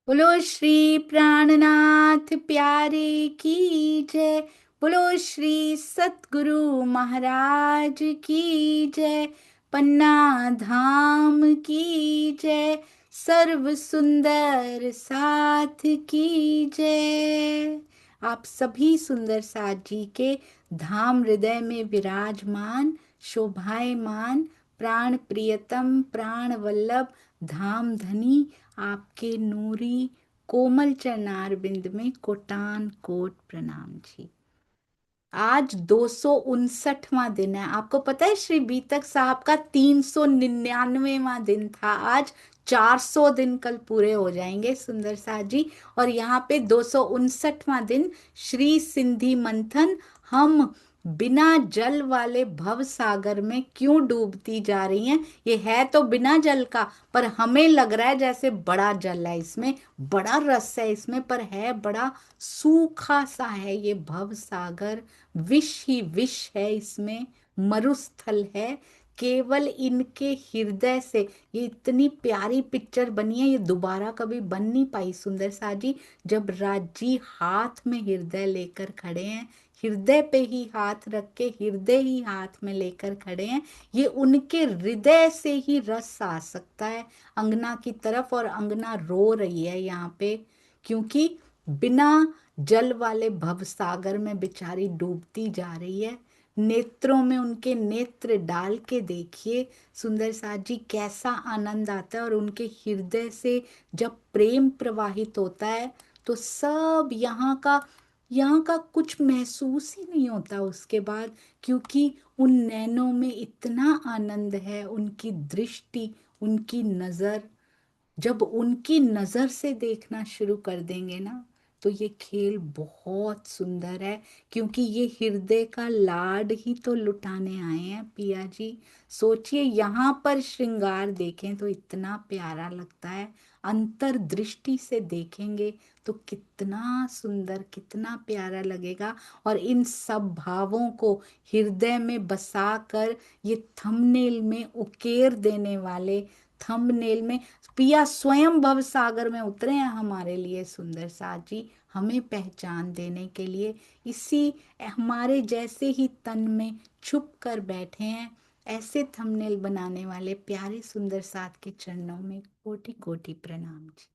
बोलो श्री प्राणनाथ प्यारे की जय। बोलो श्री सतगुरु महाराज की जय। पन्ना धाम की जय। सर्व सुंदर साथ की जय। आप सभी सुंदर साथ जी के धाम हृदय में विराजमान, शोभायमान, प्राण प्रियतम, प्राण वल्लभ, धाम धनी आपके नूरी कोमल चरणार बिंद में कोटान कोट प्रणाम जी। आज 259वां दिन है। आपको पता है श्री बीतक साहब का 399वां दिन था आज। 400 दिन कल पूरे हो जाएंगे सुंदर साथ जी। और यहाँ पे 259वां दिन श्री सिंधी मंथन। हम बिना जल वाले भव सागर में क्यों डूबती जा रही हैं। ये है तो बिना जल का, पर हमें लग रहा है जैसे बड़ा जल है इसमें, बड़ा रस है इसमें, पर है बड़ा सूखा सा है ये भव सागर। विष ही विष है इसमें, मरुस्थल है। केवल इनके हृदय से ये इतनी प्यारी पिक्चर बनी है, ये दोबारा कभी बन नहीं पाई सुंदर सा जी। जब राजी हाथ में हृदय लेकर खड़े हैं, हृदय पे ही हाथ रख के हृदय ही हाथ में लेकर खड़े हैं, ये उनके हृदय से ही रस आ सकता है अंगना की तरफ। और अंगना रो रही है यहाँ पे, क्योंकि बिना जल वाले भव सागर में बेचारी डूबती जा रही है। नेत्रों में उनके नेत्र डाल के देखिए सुंदर साथ जी, कैसा आनंद आता है। और उनके हृदय से जब प्रेम प्रवाहित होता है तो सब यहाँ का कुछ महसूस ही नहीं होता उसके बाद, क्योंकि उन नैनों में इतना आनंद है। उनकी दृष्टि, उनकी नजर, जब उनकी नजर से देखना शुरू कर देंगे ना, तो ये खेल बहुत सुंदर है। क्योंकि ये हृदय का लाड ही तो लुटाने आए हैं पिया जी। सोचिए यहाँ पर श्रृंगार देखें तो इतना प्यारा लगता है, अंतर्दृष्टि से देखेंगे तो कितना सुंदर, कितना प्यारा लगेगा। और इन सब भावों को हृदय में बसाकर ये थंबनेल में उकेर देने वाले, थंबनेल में पिया स्वयं भव सागर में उतरे हैं हमारे लिए सुंदर साथ जी, हमें पहचान देने के लिए। इसी हमारे जैसे ही तन में छुप कर बैठे हैं। ऐसे थंबनेल बनाने वाले प्यारे सुंदर साथ के चरणों में कोटि कोटि प्रणाम जी।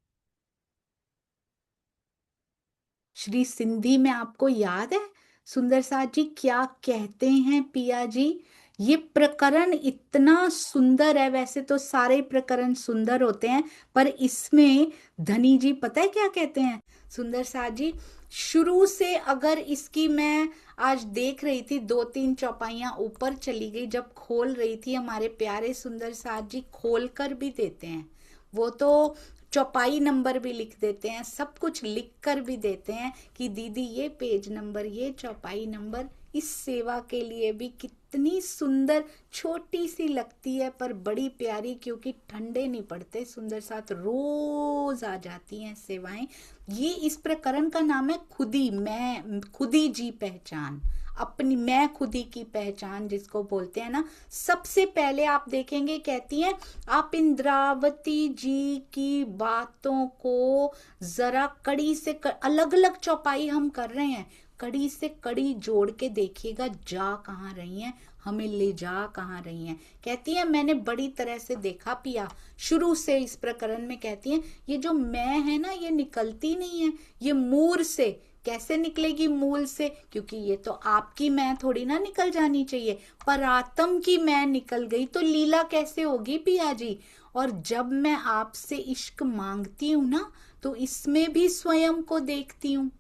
श्री सिंधी में आपको याद है सुंदर साथ जी क्या कहते हैं पिया जी। ये प्रकरण इतना सुंदर है, वैसे तो सारे प्रकरण सुंदर होते हैं, पर इसमें धनी जी पता है क्या कहते हैं सुंदर साथ जी। शुरू से अगर इसकी मैं आज देख रही थी, दो तीन चौपाइयां ऊपर चली गई, जब खोल रही थी हमारे प्यारे सुंदर साथ जी खोल कर भी देते हैं। वो तो चौपाई नंबर भी लिख देते हैं, सब कुछ लिख कर भी देते हैं कि दीदी ये पेज नंबर, ये चौपाई नंबर। इस सेवा के लिए भी कितनी सुंदर, छोटी सी लगती है पर बड़ी प्यारी, क्योंकि ठंडे नहीं पड़ते सुंदर साथ, रोज आ जाती हैं सेवाएं। ये इस प्रकरण का नाम है खुदी मैं खुदी जी पहचान, अपनी मैं खुदी की पहचान जिसको बोलते हैं ना। सबसे पहले आप देखेंगे कहती हैं, आप इंद्रावती जी की बातों को जरा कड़ी से अलग अलग चौपाई हम कर रहे हैं, कड़ी से कड़ी जोड़ के देखिएगा जा कहाँ रही हैं, हमें ले जा कहाँ रही हैं। कहती है मैंने बड़ी तरह से देखा पिया, शुरू से इस प्रकरण में कहती हैं ये जो मैं है ना ये निकलती नहीं है, ये मूर से कैसे निकलेगी, मूल से, क्योंकि ये तो आपकी मैं थोड़ी ना निकल जानी चाहिए, परात्म की मैं निकल गई तो लीला कैसे होगी पिया जी। और जब मैं आपसे इश्क मांगती हूं ना तो इसमें भी स्वयं को देखती हूँ।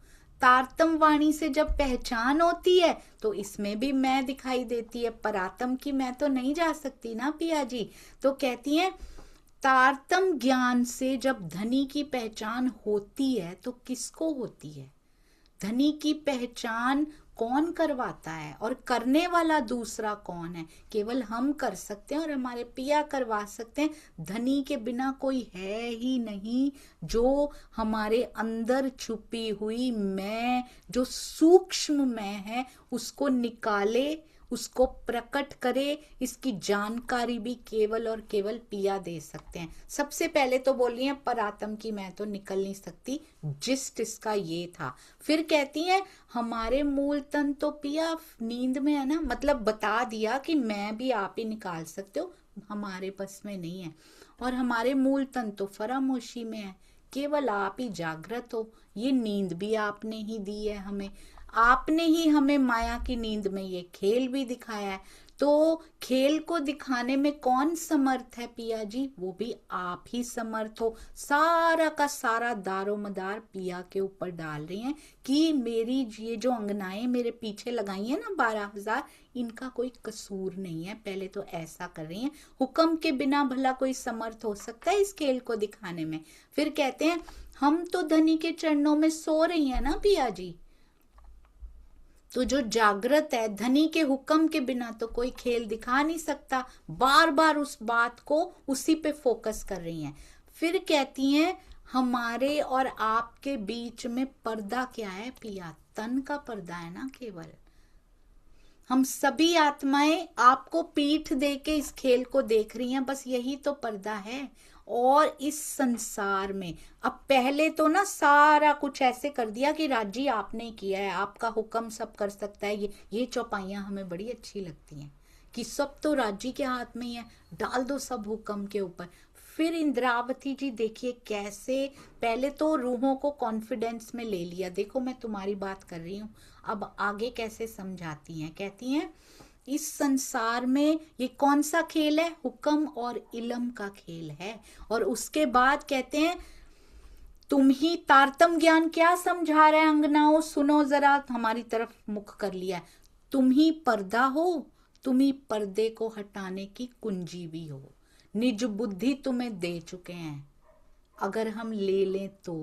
तारतम वाणी से जब पहचान होती है तो इसमें भी मैं दिखाई देती है, परात्म की मैं तो नहीं जा सकती ना पिया जी। तो कहती हैं तारतम ज्ञान से जब धनी की पहचान होती है तो किसको होती है, धनी की पहचान कौन करवाता है, और करने वाला दूसरा कौन है, केवल हम कर सकते हैं और हमारे पिया करवा सकते हैं। धनी के बिना कोई है ही नहीं जो हमारे अंदर छुपी हुई मैं, जो सूक्ष्म मैं है, उसको निकाले, उसको प्रकट करे, इसकी जानकारी भी केवल और केवल पिया दे सकते हैं। सबसे पहले तो बोली है परात्म की मैं तो निकल नहीं सकती, जिस्ट इसका ये था। फिर कहती है हमारे मूल तन तो पिया नींद में है ना, मतलब बता दिया कि मैं भी आप ही निकाल सकते हो, हमारे बस में नहीं है। और हमारे मूल तन तो फरामोशी में है, केवल आप ही जागृत हो। ये नींद भी आपने ही दी है हमें, आपने ही हमें माया की नींद में ये खेल भी दिखाया है। तो खेल को दिखाने में कौन समर्थ है पिया जी? वो भी आप ही समर्थ हो। सारा का सारा दारोमदार पिया के ऊपर डाल रही हैं कि मेरी ये जो अंगनाएं मेरे पीछे लगाई हैं ना 12,000, इनका कोई कसूर नहीं है। पहले तो ऐसा कर रही हैं, हुक्म के बिना भला कोई समर्थ हो सकता है इस खेल को दिखाने में? फिर कहते हैं हम तो धनी के चरणों में सो रही हैं ना पिया जी। तो जो जागृत है, धनी के हुक्म के बिना तो कोई खेल दिखा नहीं सकता। बार बार उस बात को उसी पे फोकस कर रही हैं। फिर कहती हैं हमारे और आपके बीच में पर्दा क्या है पिया? तन का पर्दा है ना केवल। हम सभी आत्माएं आपको पीठ दे के इस खेल को देख रही हैं, बस यही तो पर्दा है। और इस संसार में अब पहले तो ना सारा कुछ ऐसे कर दिया कि राजी आपने किया है, आपका हुक्म सब कर सकता है। ये चौपाइयां हमें बड़ी अच्छी लगती हैं कि सब तो राजी के हाथ में ही है, डाल दो सब हुक्म के ऊपर। फिर इंद्रावती जी देखिए कैसे पहले तो रूहों को कॉन्फिडेंस में ले लिया, देखो मैं तुम्हारी बात कर रही हूँ। अब आगे कैसे समझाती हैं, कहती हैं इस संसार में ये कौन सा खेल है? हुक्म और इलम का खेल है। और उसके बाद कहते हैं तुम ही तारतम ज्ञान क्या समझा रहे हैं अंगनाओं, सुनो जरा, हमारी तरफ मुख कर लिया। तुम ही पर्दा हो, तुम ही पर्दे को हटाने की कुंजी भी हो। निज बुद्धि तुम्हें दे चुके हैं अगर हम ले लें तो।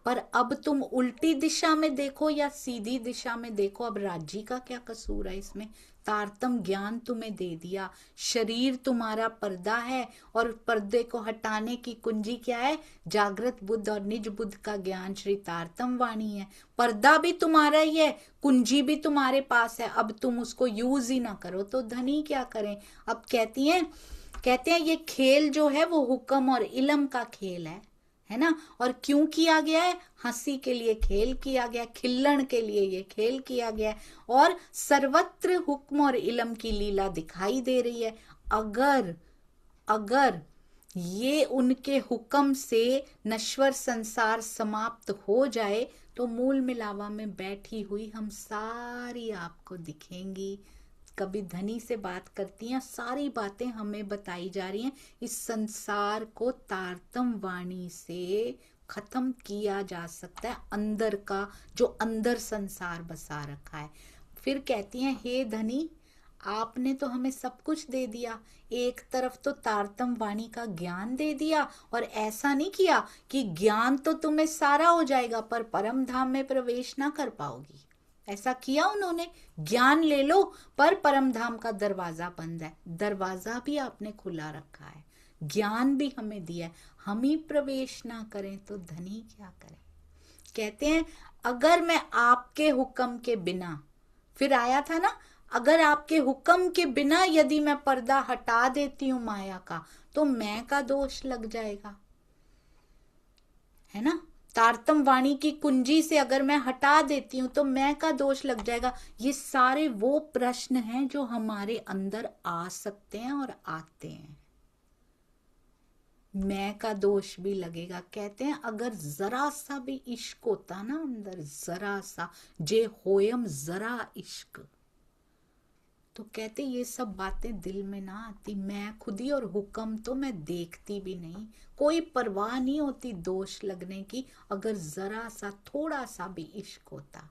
पर अब तुम उल्टी दिशा में देखो या सीधी दिशा में देखो, अब राज्य का क्या कसूर है इसमें? तारतम ज्ञान तुम्हें दे दिया, शरीर तुम्हारा पर्दा है और पर्दे को हटाने की कुंजी क्या है? जागृत बुद्ध और निज बुद्ध का ज्ञान श्री तारतम वाणी है। पर्दा भी तुम्हारा ही है, कुंजी भी तुम्हारे पास है, अब तुम उसको यूज ही ना करो तो धनी क्या करें? अब कहते हैं ये खेल जो है वो हुक्म और इलम का खेल है ना। और क्यों किया गया है? हंसी के लिए खेल किया गया, खिल्लण के लिए ये खेल किया गया है। और सर्वत्र हुक्म और इलम की लीला दिखाई दे रही है। अगर ये उनके हुक्म से नश्वर संसार समाप्त हो जाए तो मूल मिलावा में बैठी हुई हम सारी आपको दिखेंगी। कभी धनी से बात करती हैं, सारी बातें हमें बताई जा रही हैं। इस संसार को तारतम वाणी से खत्म किया जा सकता है, अंदर का जो अंदर संसार बसा रखा है। फिर कहती हैं हे धनी, आपने तो हमें सब कुछ दे दिया, एक तरफ तो तारतम वाणी का ज्ञान दे दिया, और ऐसा नहीं किया कि ज्ञान तो तुम्हें सारा हो जाएगा पर परम धाम में प्रवेश ना कर पाओगी। ऐसा किया उन्होंने, ज्ञान ले लो पर परम धाम का दरवाजा बंद है। दरवाजा भी आपने खुला रखा है, ज्ञान भी हमें दिया है, हम ही प्रवेश ना करें तो धनी क्या करें? कहते हैं अगर मैं आपके हुक्म के बिना, फिर आया था ना, अगर आपके हुक्म के बिना यदि मैं पर्दा हटा देती हूं माया का तो मैं का दोष लग जाएगा, है ना। तारतम वाणी की कुंजी से अगर मैं हटा देती हूं तो मैं का दोष लग जाएगा। ये सारे वो प्रश्न हैं जो हमारे अंदर आ सकते हैं और आते हैं। मैं का दोष भी लगेगा। कहते हैं अगर जरा सा भी इश्क होता ना अंदर, जरा सा, जे होयम जरा इश्क, तो कहते ये सब बातें दिल में ना आती। मैं खुद ही और हुक्म तो मैं देखती भी नहीं, कोई परवाह नहीं होती दोष लगने की। अगर जरा सा थोड़ा सा भी इश्क होता,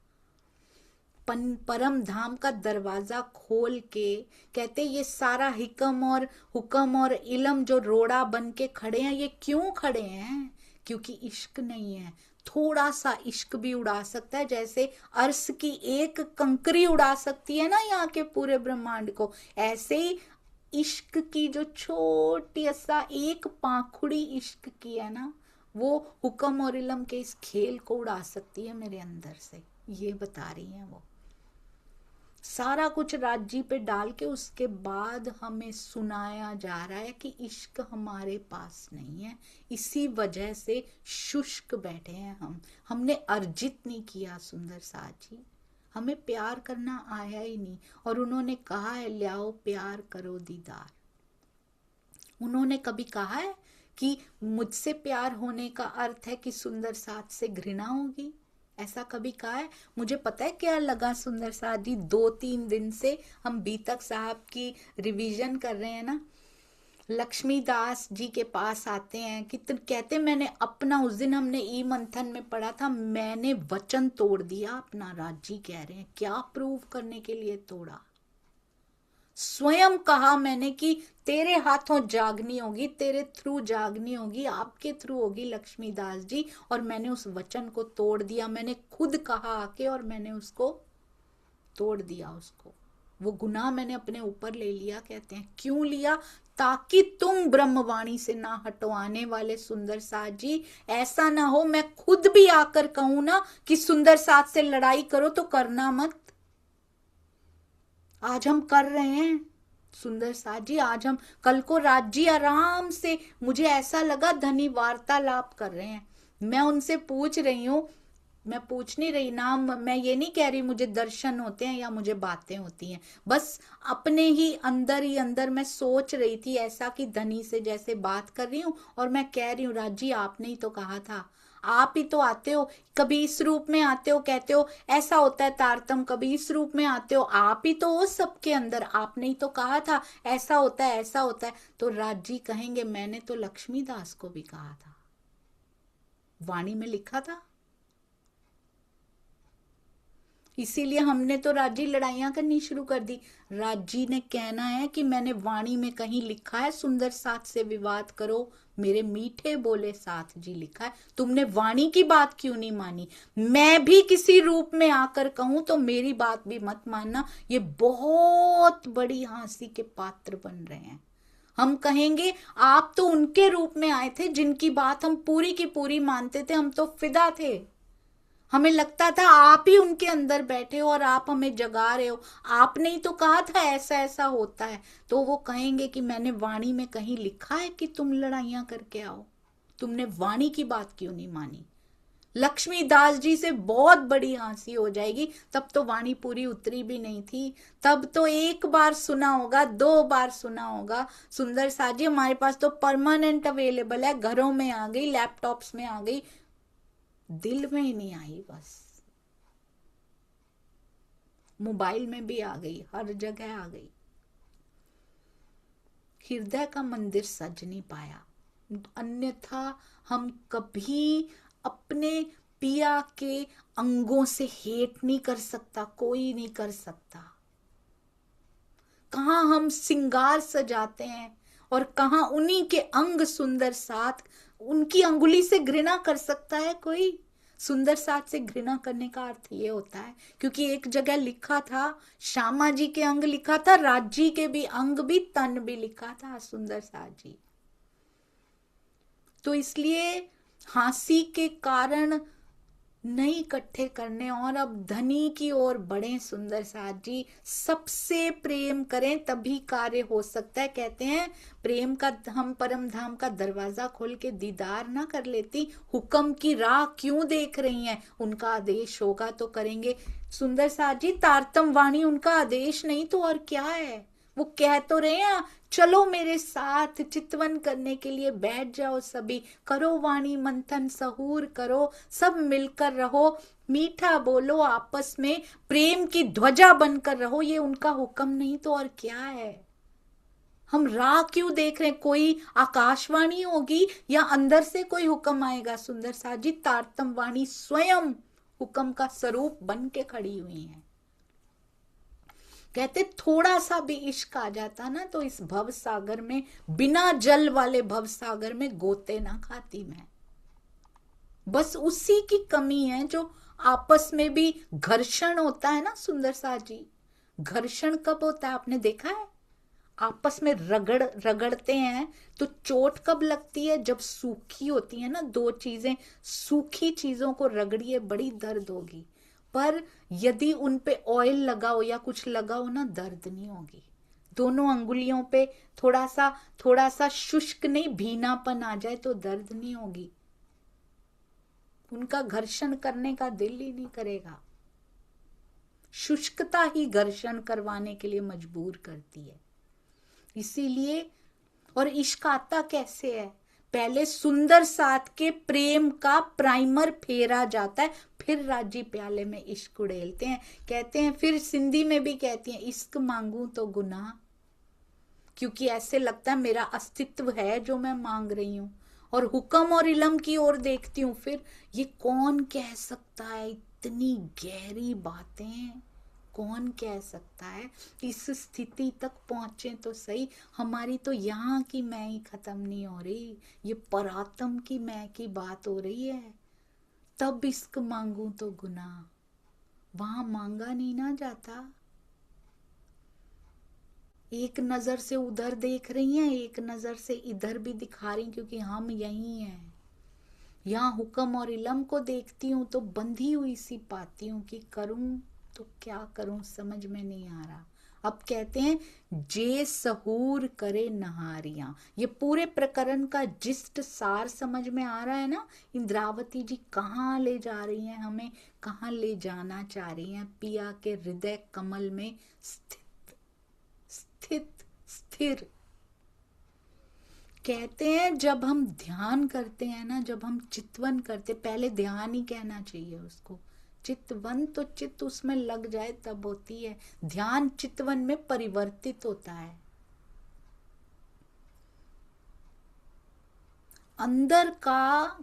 परम धाम का दरवाजा खोल के, कहते ये सारा हुक्म और इलम जो रोड़ा बन के खड़े हैं, ये क्यों खड़े हैं? क्योंकि इश्क नहीं है। थोड़ा सा इश्क भी उड़ा सकता है, जैसे अर्श की एक कंकरी उड़ा सकती है ना यहाँ के पूरे ब्रह्मांड को, ऐसे ही इश्क की जो छोटी सा एक पाखुड़ी इश्क की है ना, वो हुक्म और इलम के इस खेल को उड़ा सकती है मेरे अंदर से। ये बता रही है वो। सारा कुछ राज्य पे डाल के उसके बाद हमें सुनाया जा रहा है कि इश्क हमारे पास नहीं है, इसी वजह से शुष्क बैठे हैं हमने अर्जित नहीं किया सुंदर साथ जी, हमें प्यार करना आया ही नहीं। और उन्होंने कहा है लाओ प्यार करो दीदार। उन्होंने कभी कहा है कि मुझसे प्यार होने का अर्थ है कि सुंदर साथ से घृणा होगी? ऐसा कभी कहा है? मुझे पता है क्या लगा सुंदर साथ जी, 2-3 दिन से हम बीतक साहब की रिवीजन कर रहे हैं ना, लक्ष्मीदास जी के पास आते हैं कि कहते मैंने अपना, उस दिन हमने ई मंथन में पढ़ा था, मैंने वचन तोड़ दिया अपना। राज जी कह रहे हैं क्या प्रूव करने के लिए तोड़ा? स्वयं कहा मैंने कि तेरे हाथों जागनी होगी, तेरे थ्रू जागनी होगी, आपके थ्रू होगी लक्ष्मीदास जी, और मैंने उस वचन को तोड़ दिया। मैंने खुद कहा आके और मैंने उसको तोड़ दिया। उसको वो गुनाह मैंने अपने ऊपर ले लिया। कहते हैं क्यों लिया? ताकि तुम ब्रह्मवाणी से ना हटवाने वाले सुंदर साथ जी, ऐसा ना हो मैं खुद भी आकर कहूं ना कि सुंदर साथ से लड़ाई करो तो करना मत। आज हम कर रहे हैं सुंदर साथ जी, आज हम, कल को राज जी आराम से, मुझे ऐसा लगा धनी वार्तालाप कर रहे हैं। मैं उनसे पूछ रही हूं, मैं पूछ नहीं रही नाम, मैं ये नहीं कह रही मुझे दर्शन होते हैं या मुझे बातें होती हैं, बस अपने ही अंदर मैं सोच रही थी ऐसा कि धनी से जैसे बात कर रही हूं और मैं कह रही हूँ राज जी आपने ही तो कहा था, आप ही तो आते हो, कभी इस रूप में आते हो, कहते हो ऐसा होता है तारतम, कभी इस रूप में आते हो, आप ही तो हो सबके अंदर, आपने ही तो कहा था ऐसा होता है ऐसा होता है। तो राज जी कहेंगे मैंने तो लक्ष्मीदास को भी कहा था, वाणी में लिखा था, इसीलिए हमने तो राजी लड़ाइयां करनी शुरू कर दी। राजी ने कहना है कि मैंने वाणी में कहीं लिखा है सुंदर साथ से विवाद करो, मेरे मीठे बोले साथ जी लिखा है, तुमने वाणी की बात क्यों नहीं मानी? मैं भी किसी रूप में आकर कहूं तो मेरी बात भी मत मानना। ये बहुत बड़ी हंसी के पात्र बन रहे हैं। हम कहेंगे आप तो उनके रूप में आए थे जिनकी बात हम पूरी की पूरी मानते थे, हम तो फिदा थे, हमें लगता था आप ही उनके अंदर बैठे हो और आप हमें जगा रहे हो, आपने ही तो कहा था ऐसा ऐसा होता है। तो वो कहेंगे कि मैंने वाणी में कहीं लिखा है कि तुम लड़ाइयां करके आओ, तुमने वाणी की बात क्यों नहीं मानी? लक्ष्मीदास जी से बहुत बड़ी हंसी हो जाएगी। तब तो वाणी पूरी उतरी भी नहीं थी, तब तो एक बार सुना होगा, 2 बार सुना होगा। सुंदर साथ जी हमारे पास तो परमानेंट अवेलेबल है, घरों में आ गई, लैपटॉप्स में आ गई, दिल में ही नहीं आई, बस मोबाइल में भी आ गई, हर जगह आ गई। हृदय का मंदिर सज नहीं पाया, अन्यथा हम कभी अपने पिया के अंगों से हेट नहीं कर सकता, कोई नहीं कर सकता। कहां हम सिंगार सजाते हैं और कहां उन्हीं के अंग सुंदर साथ, उनकी अंगुली से घृणा कर सकता है कोई? सुंदर साथ से घृणा करने का अर्थ ये होता है, क्योंकि एक जगह लिखा था, श्यामा जी के अंग लिखा था, राज जी के भी अंग भी, तन भी लिखा था सुंदर साथ जी। तो इसलिए हंसी के कारण नहीं इकट्ठे करने और अब धनी की ओर बढ़े सुंदर साथ जी, सबसे प्रेम करें तभी कार्य हो सकता है। कहते हैं प्रेम का हम परम धाम का दरवाजा खोल के दीदार ना कर लेती, हुक्म की राह क्यों देख रही हैं? उनका आदेश होगा तो करेंगे। सुंदर साथ जी तारतम वाणी उनका आदेश नहीं तो और क्या है? वो कह तो रहे हैं चलो मेरे साथ चितवन करने के लिए बैठ जाओ, सभी करो वाणी मंथन, सहूर करो, सब मिलकर रहो, मीठा बोलो, आपस में प्रेम की ध्वजा बनकर रहो। ये उनका हुक्म नहीं तो और क्या है? हम राह क्यों देख रहे हैं? कोई आकाशवाणी होगी या अंदर से कोई हुक्म आएगा? सुंदर साथ जी तारतम वाणी स्वयं हुक्म का स्वरूप बन के खड़ी हुई है। कहते थोड़ा सा भी इश्क आ जाता ना तो इस भव सागर में, बिना जल वाले भव सागर में गोते ना खाती मैं। बस उसी की कमी है जो आपस में भी घर्षण होता है ना सुंदर साथ जी। घर्षण कब होता है आपने देखा है? आपस में रगड़ते हैं तो चोट कब लगती है? जब सूखी होती है ना दो चीजें, सूखी चीजों को रगड़िए बड़ी दर्द होगी। पर यदि उन पे ऑयल लगा हो या कुछ लगा हो ना, दर्द नहीं होगी। दोनों अंगुलियों पे थोड़ा सा शुष्क नहीं, भीनापन आ जाए तो दर्द नहीं होगी। उनका घर्षण करने का दिल ही नहीं करेगा। शुष्कता ही घर्षण करवाने के लिए मजबूर करती है। इसीलिए, और इश्क आता कैसे है? पहले सुंदर साथ के प्रेम का प्राइमर फेरा जाता है, फिर राजी प्याले में इश्क उड़ेलते हैं। कहते हैं, फिर सिंधी में भी कहती हैं, इश्क मांगू तो गुनाह, क्योंकि ऐसे लगता है मेरा अस्तित्व है जो मैं मांग रही हूं। और हुक्म और इलम की ओर देखती हूँ, फिर ये कौन कह सकता है? इतनी गहरी बातें कौन कह सकता है? इस स्थिति तक पहुंचे तो सही। हमारी तो यहाँ की मैं ही खत्म नहीं हो रही, ये परात्म की मैं की बात हो रही है। तब इश्क मांगू तो गुनाह, वहां मांगा नहीं ना जाता। एक नजर से उधर देख रही हैं, एक नजर से इधर भी दिखा रही, क्योंकि हम यही हैं। यहाँ हुक्म और इलम को देखती हूँ तो बंधी हुई सी पाती हूँ कि करूं तो क्या करूं, समझ में नहीं आ रहा। अब कहते हैं, जे सहूर करे नहारियां। ये पूरे प्रकरण का जिस्ट सार समझ में आ रहा है ना? इंद्रावती जी कहाँ ले जा रही हैं हमें, कहाँ ले जाना चाह रही हैं? पिया के हृदय कमल में स्थिर। कहते हैं, जब हम ध्यान करते हैं ना, जब हम चितवन करते, पहले ध्यान ही कहना चाहिए उसको, चितवन तो चित्त उसमें लग जाए तब होती है। ध्यान चितवन में परिवर्तित होता है। अंदर का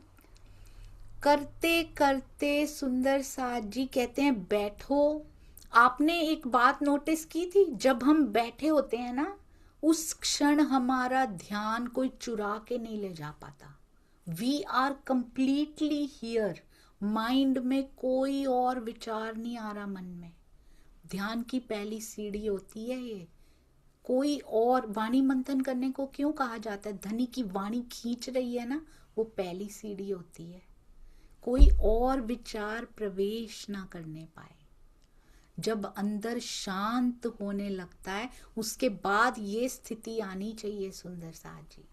करते करते सुंदर साथ जी कहते हैं, बैठो। आपने एक बात नोटिस की थी, जब हम बैठे होते हैं ना, उस क्षण हमारा ध्यान कोई चुरा के नहीं ले जा पाता। We are completely here. Mind में कोई और विचार नहीं आ रहा मन में। ध्यान की पहली सीढ़ी होती है ये। कोई और वाणी मंथन करने को क्यों कहा जाता है? धनी की वाणी खींच रही है ना, वो पहली सीढ़ी होती है। कोई और विचार प्रवेश ना करने पाए। जब अंदर शांत होने लगता है, उसके बाद ये स्थिति आनी चाहिए सुंदर साथ जी।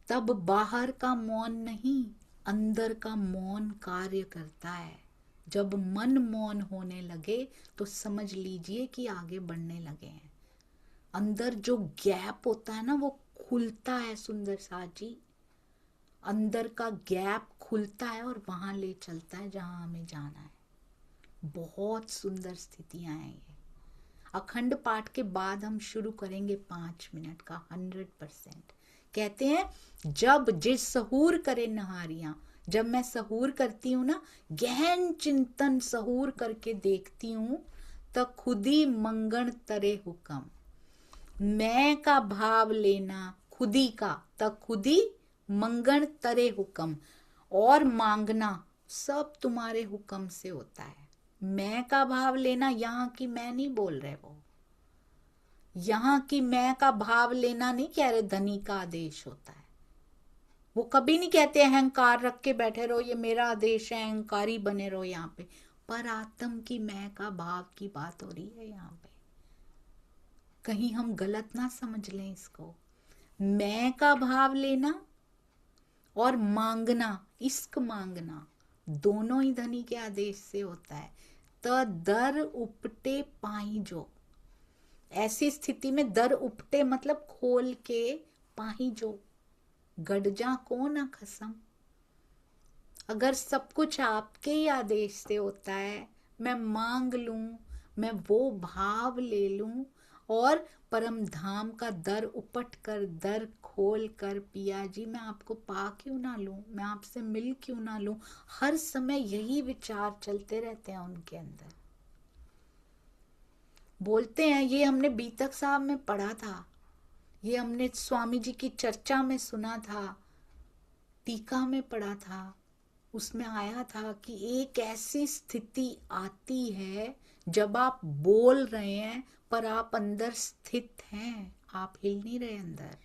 तब बाहर का मौन नहीं, अंदर का मौन कार्य करता है। जब मन मौन होने लगे तो समझ लीजिए कि आगे बढ़ने लगे हैं। अंदर जो गैप होता है ना, वो खुलता है सुंदर साथ जी। अंदर का गैप खुलता है और वहां ले चलता है जहां हमें जाना है। बहुत सुंदर स्थितियां हैं ये। अखंड पाठ के बाद हम शुरू करेंगे 5 मिनट का 100%। कहते हैं, जब जिस सहूर करे नहारियां, जब मैं सहूर करती हूँ ना, गहन चिंतन सहूर करके देखती हूँ, तो खुदी मंगण तरे हुक्म। मैं का भाव लेना खुदी का, तक खुदी मंगण तरे हुक्म। और मांगना सब तुम्हारे हुक्म से होता है। मैं का भाव लेना, यहाँ की मैं नहीं बोल रहे, वो यहाँ की मैं का भाव लेना नहीं कह रहे, धनी का आदेश होता है। वो कभी नहीं कहते अहंकार रख के बैठे रहो, ये मेरा आदेश है, अहंकारी बने रहो यहाँ पे। पर आत्म की मैं का भाव की बात हो रही है यहाँ पे। कहीं हम गलत ना समझ लें इसको। मैं का भाव लेना और मांगना, इश्क मांगना, दोनों ही धनी के आदेश से होता है। त दर उपटे पाई जो, ऐसी स्थिति में दर उपटे मतलब खोल के, पाही जो गडजा को ना खसम। अगर सब कुछ आपके ही आदेश से होता है, मैं मांग लूं, मैं वो भाव ले लूं और परम धाम का दर उपट कर, दर खोल कर, पिया जी मैं आपको पा क्यों ना लूं, मैं आपसे मिल क्यों ना लूं। हर समय यही विचार चलते रहते हैं उनके अंदर। बोलते हैं, ये हमने बीतक साहब में पढ़ा था, ये हमने स्वामी जी की चर्चा में सुना था, टीका में पढ़ा था। उसमें आया था कि एक ऐसी स्थिति आती है जब आप बोल रहे हैं पर आप अंदर स्थित हैं, आप हिल नहीं रहे अंदर।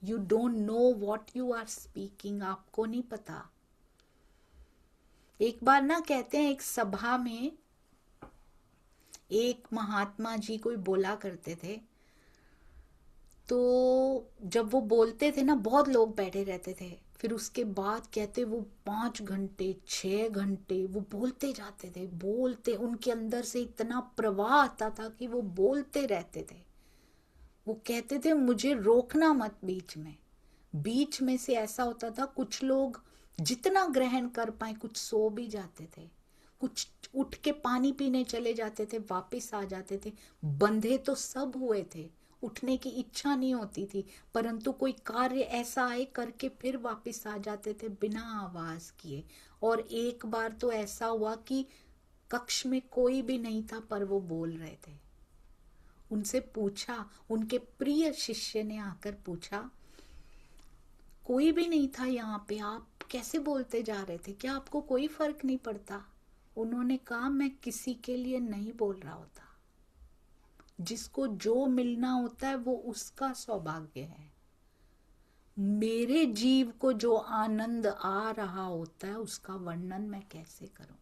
You don't know what you are speaking, आपको नहीं पता। एक बार ना कहते हैं एक सभा में एक महात्मा जी कोई बोला करते थे, तो जब वो बोलते थे ना बहुत लोग बैठे रहते थे, फिर उसके बाद कहते वो 5 घंटे 6 घंटे वो बोलते जाते थे, बोलते, उनके अंदर से इतना प्रवाह आता था कि वो बोलते रहते थे। वो कहते थे मुझे रोकना मत बीच में। बीच में से ऐसा होता था कुछ लोग जितना ग्रहण कर पाए कुछ सो भी जाते थे, कुछ उठ के पानी पीने चले जाते थे, वापस आ जाते थे। बंधे तो सब हुए थे, उठने की इच्छा नहीं होती थी, परंतु कोई कार्य ऐसा आए करके फिर वापस आ जाते थे बिना आवाज किए। और एक बार तो ऐसा हुआ कि कक्ष में कोई भी नहीं था पर वो बोल रहे थे। उनसे पूछा, उनके प्रिय शिष्य ने आकर पूछा, कोई भी नहीं था यहाँ पे, आप कैसे बोलते जा रहे थे, क्या आपको कोई फर्क नहीं पड़ता? उन्होंने कहा मैं किसी के लिए नहीं बोल रहा होता, जिसको जो मिलना होता है वो उसका सौभाग्य है। मेरे जीव को जो आनंद आ रहा होता है उसका वर्णन मैं कैसे करूं?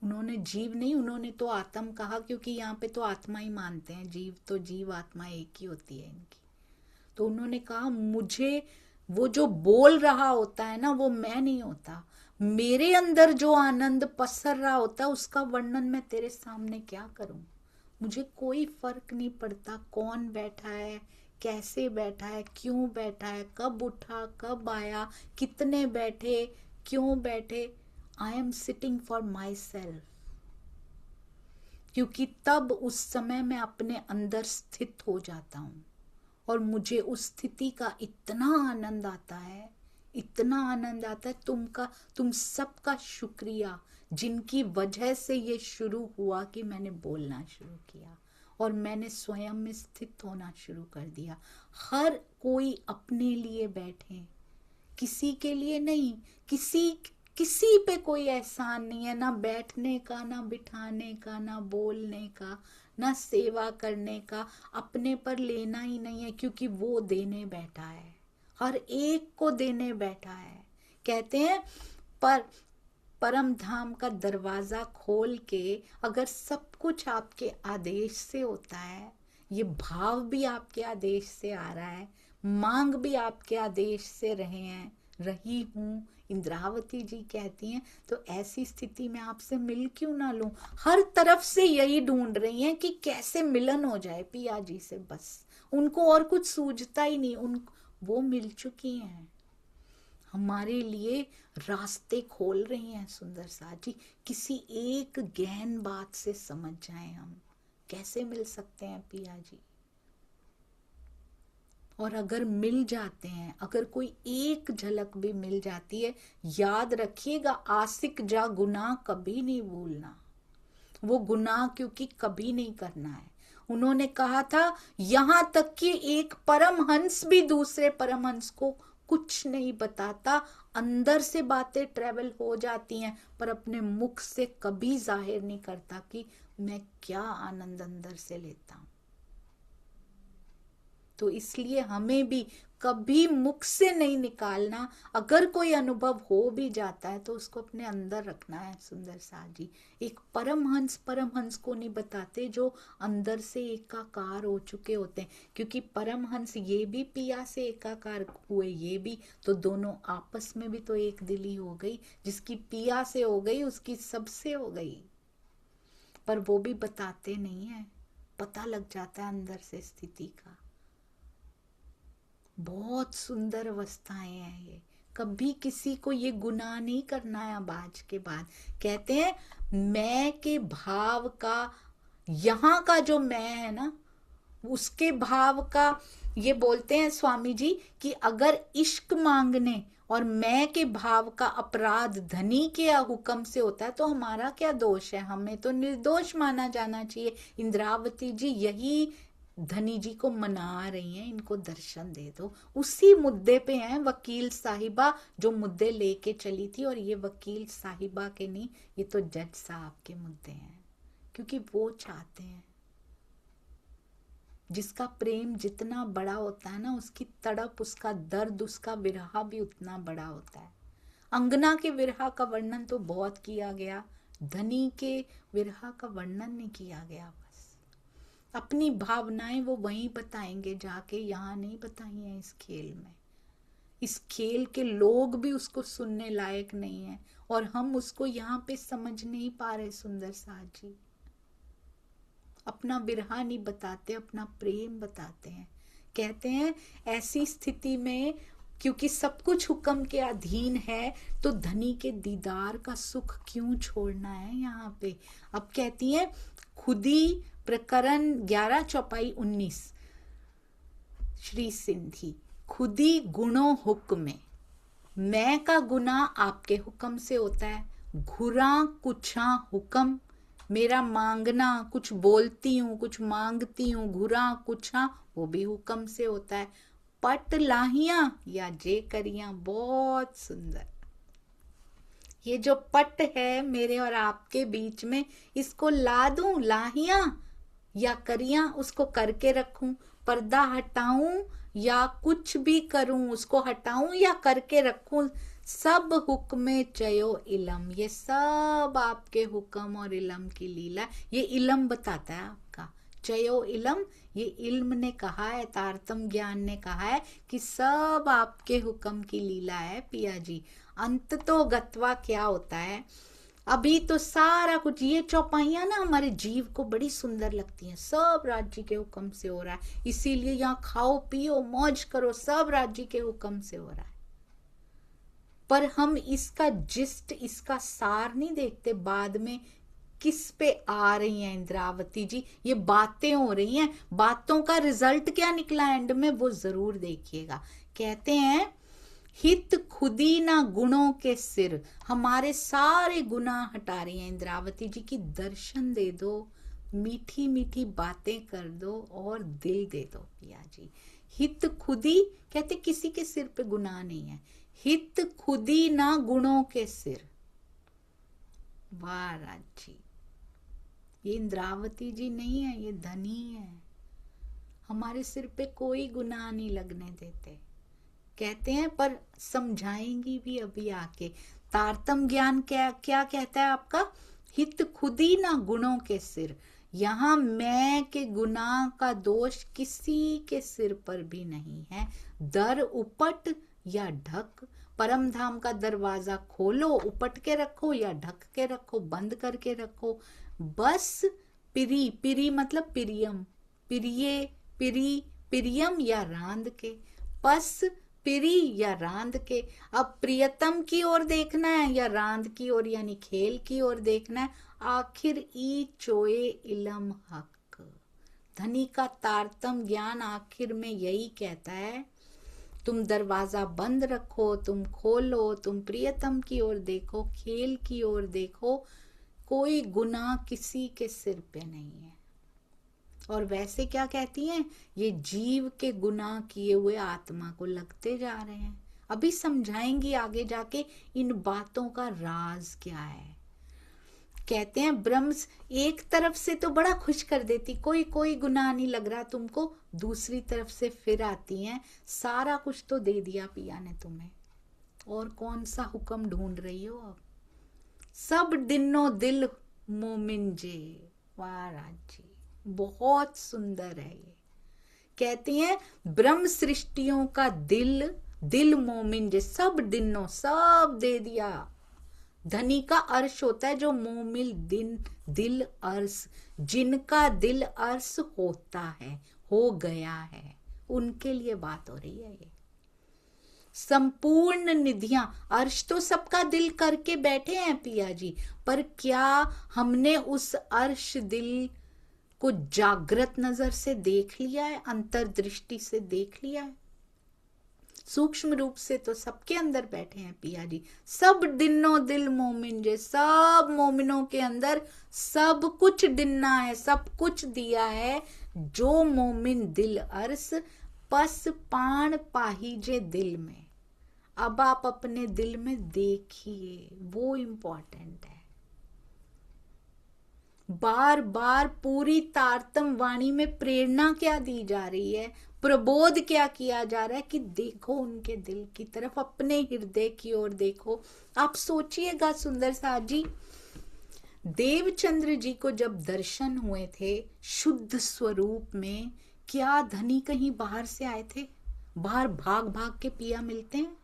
उन्होंने जीव नहीं, उन्होंने तो आत्म कहा, क्योंकि यहाँ पे तो आत्मा ही मानते हैं, जीव तो जीव आत्मा एक ही होती है इनकी। तो उन्होंने कहा मुझे वो जो बोल रहा होता है ना वो मैं नहीं होता, मेरे अंदर जो आनंद पसर रहा होता है उसका वर्णन मैं तेरे सामने क्या करूं? मुझे कोई फर्क नहीं पड़ता कौन बैठा है, कैसे बैठा है, क्यों बैठा है, कब उठा, कब आया, कितने बैठे, क्यों बैठे। I am sitting for my self, क्योंकि तब उस समय मैं अपने अंदर स्थित हो जाता हूं और मुझे उस स्थिति का इतना आनंद आता है, इतना आनंद आता है। तुम सबका शुक्रिया जिनकी वजह से ये शुरू हुआ कि मैंने बोलना शुरू किया और मैंने स्वयं में स्थित होना शुरू कर दिया। हर कोई अपने लिए बैठे, किसी के लिए नहीं। किसी पे कोई एहसान नहीं है, ना बैठने का, ना बिठाने का, ना बोलने का, ना सेवा करने का। अपने पर लेना ही नहीं है, क्योंकि वो देने बैठा है, हर एक को देने बैठा है। कहते हैं पर परम धाम का दरवाजा खोल के अगर सब कुछ आपके आदेश से होता है, ये भाव भी आपके आदेश से आ रहा है, मांग भी आपके आदेश से रही हूं, इंद्रावती जी कहती हैं, तो ऐसी स्थिति में आपसे मिल क्यों ना लूं? हर तरफ से यही ढूंढ रही हैं कि कैसे मिलन हो जाए पिया जी से, बस उनको और कुछ सूझता ही नहीं। वो मिल चुकी हैं, हमारे लिए रास्ते खोल रही हैं सुंदर सा जी। किसी एक गहन बात से समझ जाएं हम कैसे मिल सकते हैं पिया जी। और अगर मिल जाते हैं, अगर कोई एक झलक भी मिल जाती है, याद रखिएगा आसिक जा गुनाह कभी नहीं भूलना। वो गुनाह क्योंकि कभी नहीं करना है। उन्होंने कहा था यहां तक कि एक परमहंस भी दूसरे परमहंस को कुछ नहीं बताता, अंदर से बातें ट्रेवल हो जाती हैं पर अपने मुख से कभी जाहिर नहीं करता कि मैं क्या आनंद अंदर से लेता हूं। तो इसलिए हमें भी कभी मुख से नहीं निकालना। अगर कोई अनुभव हो भी जाता है तो उसको अपने अंदर रखना है सुंदर सा जी। एक परमहंस को नहीं बताते जो अंदर से एकाकार हो चुके होते हैं, क्योंकि परमहंस ये भी पिया से एकाकार हुए, ये भी तो दोनों आपस में भी तो एक दिली हो गई। जिसकी पिया से हो गई उसकी सबसे हो गई, पर वो भी बताते नहीं है, पता लग जाता है अंदर से स्थिति का। बहुत सुंदर अवस्थाएं हैं ये। कभी किसी को ये गुनाह नहीं करना है। अब आज के बाद कहते हैं मैं के भाव का, यहाँ का जो मैं है ना उसके भाव का, ये बोलते हैं स्वामी जी कि अगर इश्क मांगने और मैं के भाव का अपराध धनी के हुक्म से होता है तो हमारा क्या दोष है? हमें तो निर्दोष माना जाना चाहिए। इंद्रावती जी यही धनी जी को मना रही हैं, इनको दर्शन दे दो। उसी मुद्दे पे हैं वकील साहिबा जो मुद्दे लेके चली थी, और ये वकील साहिबा के नहीं, ये तो जज साहब के मुद्दे हैं, क्योंकि वो चाहते हैं। जिसका प्रेम जितना बड़ा होता है ना उसकी तड़प, उसका दर्द, उसका विरह भी उतना बड़ा होता है। अंगना के विरह का वर्णन तो बहुत किया गया, धनी के विरह का वर्णन नहीं किया गया। बस अपनी भावनाएं वो वहीं बताएंगे जाके, यहाँ नहीं बताई हैं इस खेल में। इस खेल के लोग भी उसको सुनने लायक नहीं है, और हम उसको यहाँ पे समझ नहीं पा रहे। सुंदर साथ जी अपना विरह नहीं बताते, अपना प्रेम बताते हैं। कहते हैं ऐसी स्थिति में, क्योंकि सब कुछ हुक्म के अधीन है, तो धनी के दीदार का सुख क्यों छोड़ना है यहाँ पे। अब कहती है खुदी, प्रकरण 11 चौपाई 19, श्री सिंधी, खुदी गुणों हुक्म, मैं का गुना आपके हुक्म से होता है, घुरा कुछा हुक्म, मेरा मांगना, कुछ बोलती हूँ कुछ मांगती हूँ, घुरा कुछा वो भी हुक्म से होता है, पट लाहिया या जे करिया। बहुत सुंदर। ये जो पट है मेरे और आपके बीच में, इसको ला दूं, लाहिया या करिया, उसको करके रखूं, पर्दा हटाऊं या कुछ भी करूं, उसको हटाऊं या करके रखूं, सब हुक्मे चयो इलम। ये सब आपके हुक्म और इलम की लीला। ये इलम बताता है आपका, चयो इलम, ये इल्म ने कहा है, तारतम ज्ञान ने कहा है कि सब आपके हुक्म की लीला है पिया जी। अंत तो गत्वा क्या होता है, अभी तो सारा कुछ, ये चौपाइयां ना हमारे जीव को बड़ी सुंदर लगती हैं, सब राज्य के हुक्म से हो रहा है, इसीलिए यहाँ खाओ पियो मौज करो, सब राज्य के हुक्म से हो रहा है। पर हम इसका जिस्ट, इसका सार नहीं देखते। बाद में किस पे आ रही हैं इंद्रावती जी, ये बातें हो रही हैं, बातों का रिजल्ट क्या निकला एंड में, वो जरूर देखिएगा। कहते हैं हित खुदी ना गुणों के सिर, हमारे सारे गुनाह हटा रही हैं इंद्रावती जी की, दर्शन दे दो, मीठी मीठी बातें कर दो और दिल दे दो पिया जी। हित खुदी, कहते किसी के सिर पे गुनाह नहीं है, हित खुदी ना गुणों के सिर। वाह राज जी, ये इंद्रावती जी नहीं है, ये धनी है, हमारे सिर पे कोई गुनाह नहीं लगने देते। कहते हैं पर समझाएंगी भी अभी आके। तारतम ज्ञान क्या क्या कहता है आपका, हित खुदी ना गुणों के सिर। यहाँ मैं के गुनाह का दोष किसी के सिर पर भी नहीं है। दर उपट या ढक, परम धाम का दरवाजा खोलो, उपट के रखो या ढक के रखो, बंद करके रखो, बस पिरी, पिरी मतलब पिरियम, पिरिये, पिरी, पिरियम या रांद के, बस पिरी या रांद के। अब प्रियतम की ओर देखना है या रांद की ओर यानी खेल की ओर देखना है, आखिर ई चोए इलम हक। धनी का तारतम ज्ञान आखिर में यही कहता है, तुम दरवाजा बंद रखो, तुम खोलो, तुम प्रियतम की ओर देखो, खेल की ओर देखो, कोई गुनाह किसी के सिर पे नहीं है। और वैसे क्या कहती हैं, ये जीव के गुनाह किए हुए आत्मा को लगते जा रहे हैं। अभी समझाएंगी आगे जाके इन बातों का राज क्या है। कहते हैं ब्रह्म एक तरफ से तो बड़ा खुश कर देती, कोई कोई गुनाह नहीं लग रहा तुमको, दूसरी तरफ से फिर आती हैं, सारा कुछ तो दे दिया पिया ने तुम्हें, और कौन सा हुक्म ढूंढ रही हो अब, सब दिनों दिल मोमिन जे। वाह राज जी, बहुत सुंदर है ये। कहती हैं ब्रह्म सृष्टियों का दिल, दिल मोमिन जे, सब दिनों सब दे दिया। धनी का अर्श होता है जो मोमिल दिन, दिल अर्श, जिनका दिल अर्श होता है, हो गया है, उनके लिए बात हो रही है ये। संपूर्ण निधियां, अर्श तो सबका दिल करके बैठे हैं पिया जी, पर क्या हमने उस अर्श दिल को जागृत नजर से देख लिया है, अंतर्दृष्टि से देख लिया है? सूक्ष्म रूप से तो सबके अंदर बैठे हैं पिया जी। सब दिनों दिल मोमिन जे, सब मोमिनों के अंदर सब कुछ दिना है, सब कुछ दिया है, जो मोमिन दिल अर्स पस पाण पाहिजे दिल में। अब आप अपने दिल में देखिए, वो इंपॉर्टेंट है। बार बार पूरी तारतम वाणी में प्रेरणा क्या दी जा रही है, प्रबोध क्या किया जा रहा है कि देखो उनके दिल की तरफ, अपने हृदय की ओर देखो। आप सोचिएगा सुंदर साथ जी, देवचंद्र जी को जब दर्शन हुए थे शुद्ध स्वरूप में, क्या धनी कहीं बाहर से आए थे? बाहर भाग भाग के पिया मिलते हैं?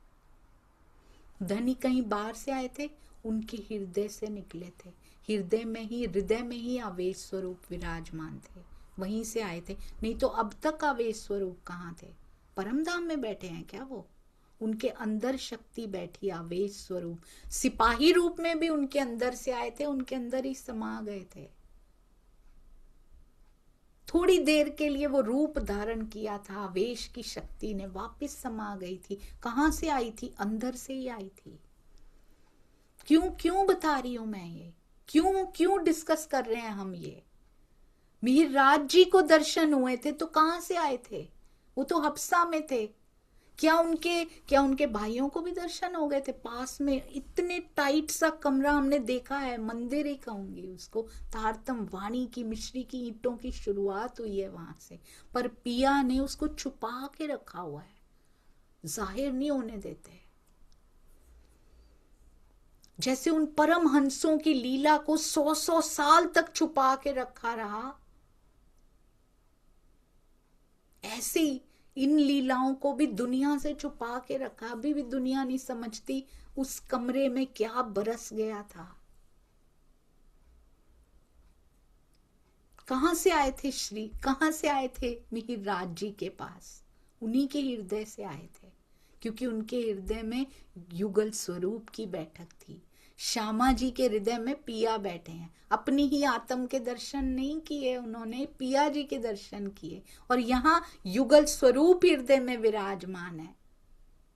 धनी कहीं बाहर से आए थे? उनके हृदय से निकले थे। हृदय में ही आवेश स्वरूप विराजमान थे, वहीं से आए थे। नहीं तो अब तक आवेश स्वरूप कहाँ थे? परमधाम में बैठे हैं क्या वो? उनके अंदर शक्ति बैठी, आवेश स्वरूप। सिपाही रूप में भी उनके अंदर से आए थे, उनके अंदर ही समा गए थे। थोड़ी देर के लिए वो रूप धारण किया था, आवेश की शक्ति ने वापस समा गई थी। कहां से आई थी? अंदर से ही आई थी। क्यों बता रही हूं मैं ये? क्यों डिस्कस कर रहे हैं हम ये? मिहिरराज जी को दर्शन हुए थे तो कहां से आए थे? वो तो हफ्सा में थे। क्या उनके भाइयों को भी दर्शन हो गए थे? पास में इतने टाइट सा कमरा हमने देखा है, मंदिर ही कहूंगी उसको। तारतम वाणी की, मिश्री की ईंटों की शुरुआत हुई है वहां से, पर पिया ने उसको छुपा के रखा हुआ है, जाहिर नहीं होने देते। जैसे उन परम हंसों की लीला को 100 साल तक छुपा के रखा रहा, ऐसे ही इन लीलाओं को भी दुनिया से छुपा के रखा। अभी भी दुनिया नहीं समझती उस कमरे में क्या बरस गया था। कहां से आए थे श्री, कहां से आए थे मिहिरराज जी के पास? उन्हीं के हृदय से आए थे, क्योंकि उनके हृदय में युगल स्वरूप की बैठक थी। श्यामा जी के हृदय में पिया बैठे हैं। अपनी ही आत्म के दर्शन नहीं किए उन्होंने, पिया जी के दर्शन किए, और यहाँ युगल स्वरूप हृदय में विराजमान है,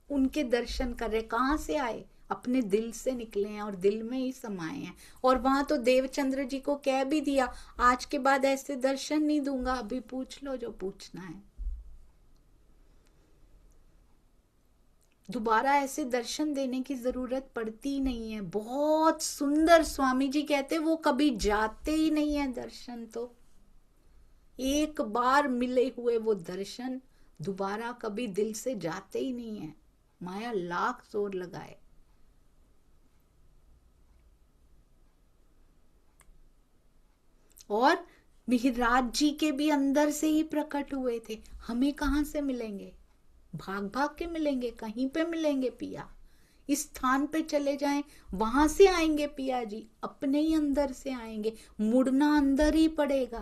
उनके दर्शन कर रहे। कहां से आए? अपने दिल से निकले हैं और दिल में ही समाये हैं। और वहां तो देवचंद्र जी को कह भी दिया, आज के बाद ऐसे दर्शन नहीं दूंगा, अभी पूछ लो जो पूछना है। दोबारा ऐसे दर्शन देने की जरूरत पड़ती नहीं है। बहुत सुंदर स्वामी जी कहते, वो कभी जाते ही नहीं है दर्शन। तो एक बार मिले हुए वो दर्शन दोबारा कभी दिल से जाते ही नहीं है, माया लाख जोर लगाए। और मिहिरराज जी के भी अंदर से ही प्रकट हुए थे। हमें कहां से मिलेंगे? भाग भाग के मिलेंगे? कहीं पे मिलेंगे पिया? इस स्थान पे चले जाएं, वहां से आएंगे पिया जी? अपने ही अंदर से आएंगे। मुड़ना अंदर ही पड़ेगा,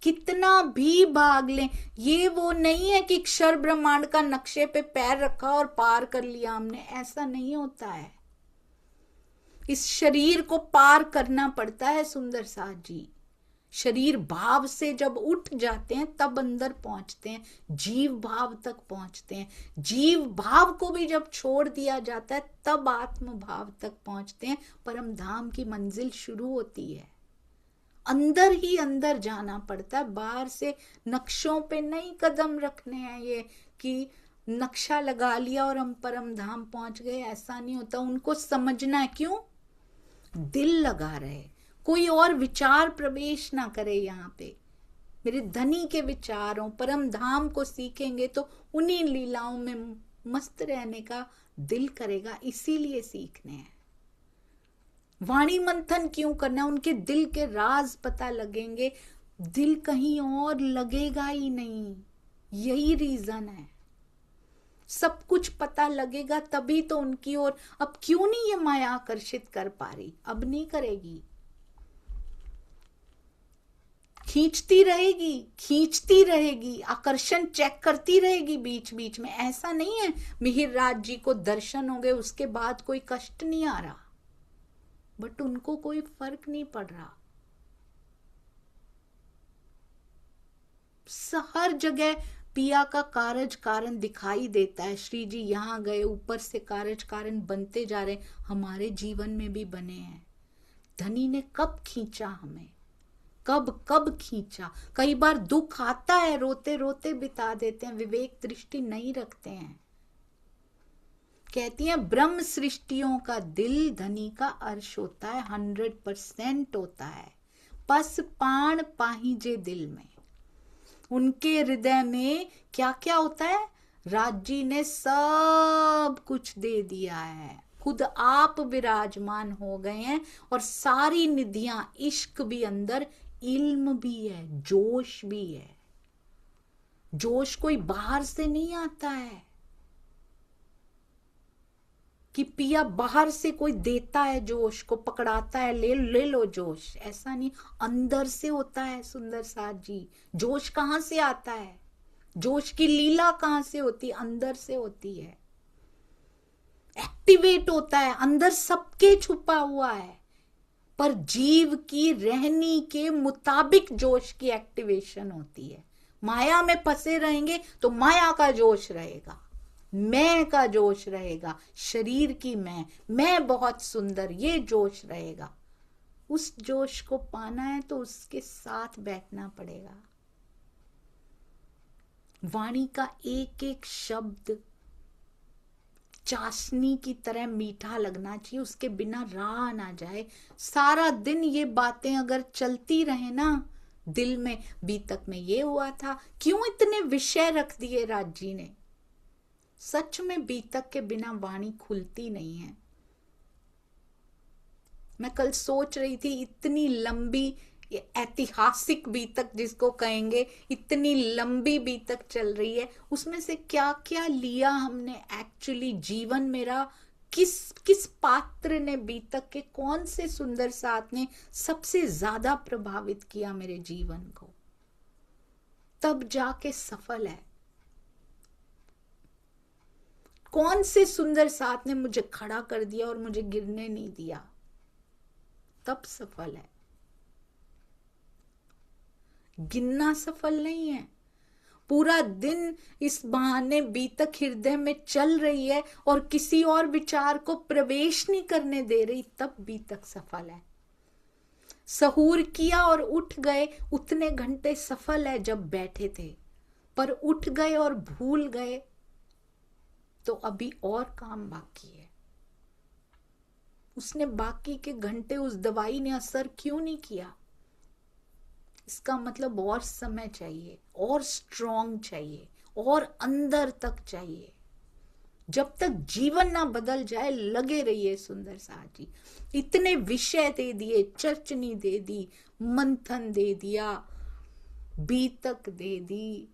कितना भी भाग लें। ये वो नहीं है कि अक्षर ब्रह्मांड का नक्शे पे पैर रखा और पार कर लिया हमने, ऐसा नहीं होता है। इस शरीर को पार करना पड़ता है सुंदर साथ जी। शरीर भाव से जब उठ जाते हैं तब अंदर पहुंचते हैं, जीव भाव तक पहुंचते हैं। जीव भाव को भी जब छोड़ दिया जाता है तब आत्म भाव तक पहुंचते हैं। परम धाम की मंजिल शुरू होती है। अंदर ही अंदर जाना पड़ता है, बाहर से नक्शों पे नहीं कदम रखने हैं। ये कि नक्शा लगा लिया और हम परम धाम पहुंच गए, ऐसा नहीं होता। उनको समझना है। क्यों? दिल लगा रहे, कोई और विचार प्रवेश ना करे यहाँ पे। मेरे धनी के विचारों, परम धाम को सीखेंगे तो उन्हीं लीलाओं में मस्त रहने का दिल करेगा, इसीलिए सीखने हैं। वाणी मंथन क्यों करना? उनके दिल के राज पता लगेंगे, दिल कहीं और लगेगा ही नहीं। यही रीजन है। सब कुछ पता लगेगा तभी तो उनकी ओर। अब क्यों नहीं ये माया आकर्षित कर पा रही? अब नहीं करेगी, खींचती रहेगी, आकर्षण चेक करती रहेगी बीच बीच में। ऐसा नहीं है मिहिरराज जी को दर्शन हो गए उसके बाद कोई कष्ट नहीं आ रहा, बट उनको कोई फर्क नहीं पड़ रहा। हर जगह पिया का कारज कारण दिखाई देता है। श्री जी यहां गए, ऊपर से कारज कारण बनते जा रहे, हमारे जीवन में भी बने हैं। धनी ने कब खींचा हमें, कब खींचा। कई बार दुख आता है, रोते रोते बिता देते हैं, विवेक दृष्टि नहीं रखते हैं। कहती हैं ब्रह्म सृष्टियों का दिल धनी का अर्श होता है, 100% होता है। पस पाण पाहिजे दिल में। उनके हृदय में क्या क्या होता है? राज जी ने सब कुछ दे दिया है, खुद आप विराजमान हो गए हैं, और सारी निधियां, इश्क भी अंदर, इल्म भी है, जोश भी है। जोश कोई बाहर से नहीं आता है कि पिया बाहर से कोई देता है, जोश को पकड़ाता है, ले लो जोश, ऐसा नहीं, अंदर से होता है। सुंदर साथ जी, जोश कहां से आता है? जोश की लीला कहां से होती है? अंदर से होती है, एक्टिवेट होता है, अंदर सबके छुपा हुआ है, पर जीव की रहनी के मुताबिक जोश की एक्टिवेशन होती है। माया में फंसे रहेंगे तो माया का जोश रहेगा, मैं का जोश रहेगा, शरीर की मैं बहुत सुंदर, ये जोश रहेगा। उस जोश को पाना है तो उसके साथ बैठना पड़ेगा। वाणी का एक एक शब्द चाशनी की तरह मीठा लगना चाहिए, उसके बिना राह ना जाए। सारा दिन ये बातें अगर चलती रहे ना दिल में, बीतक में ये हुआ था, क्यों इतने विषय रख दिए राज जी ने? सच में बीतक के बिना वाणी खुलती नहीं है। मैं कल सोच रही थी, इतनी लंबी ऐतिहासिक बीतक जिसको कहेंगे, इतनी लंबी बीतक चल रही है, उसमें से क्या क्या लिया हमने एक्चुअली। जीवन मेरा किस किस पात्र ने, बीतक के कौन से सुंदर साथ ने सबसे ज्यादा प्रभावित किया मेरे जीवन को, तब जाके सफल है। कौन से सुंदर साथ ने मुझे खड़ा कर दिया और मुझे गिरने नहीं दिया, तब सफल है। गिनना सफल नहीं है। पूरा दिन इस बहाने बीतक हृदय में चल रही है और किसी और विचार को प्रवेश नहीं करने दे रही, तब बीतक सफल है। सहूर किया और उठ गए, उतने घंटे सफल है जब बैठे थे, पर उठ गए और भूल गए तो अभी और काम बाकी है। उसने बाकी के घंटे, उस दवाई ने असर क्यों नहीं किया? इसका मतलब और समय चाहिए, और स्ट्रॉन्ग चाहिए, और अंदर तक चाहिए। जब तक जीवन ना बदल जाए लगे रहिए। सुंदर साथ जी इतने विषय दे दिए, चर्चनी दे दी, मंथन दे दिया, बीतक दे दी,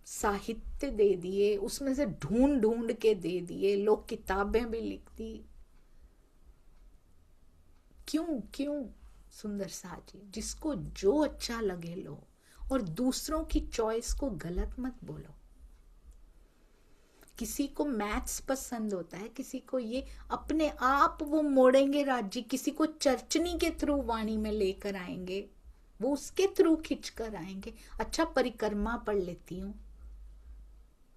साहित्य दे दिए, उसमें से ढूंढ ढूंढ के दे दिए, लोग किताबें भी लिख दी। क्यों क्यों? सुंदर साथ जी, जिसको जो अच्छा लगे लो, और दूसरों की चॉइस को गलत मत बोलो। किसी को मैथ्स पसंद होता है, किसी को ये, अपने आप वो मोड़ेंगे राज जी। किसी को चर्चनी के थ्रू वाणी में लेकर आएंगे, वो उसके थ्रू खिंच कर आएंगे। अच्छा, परिक्रमा पढ़ लेती हूँ,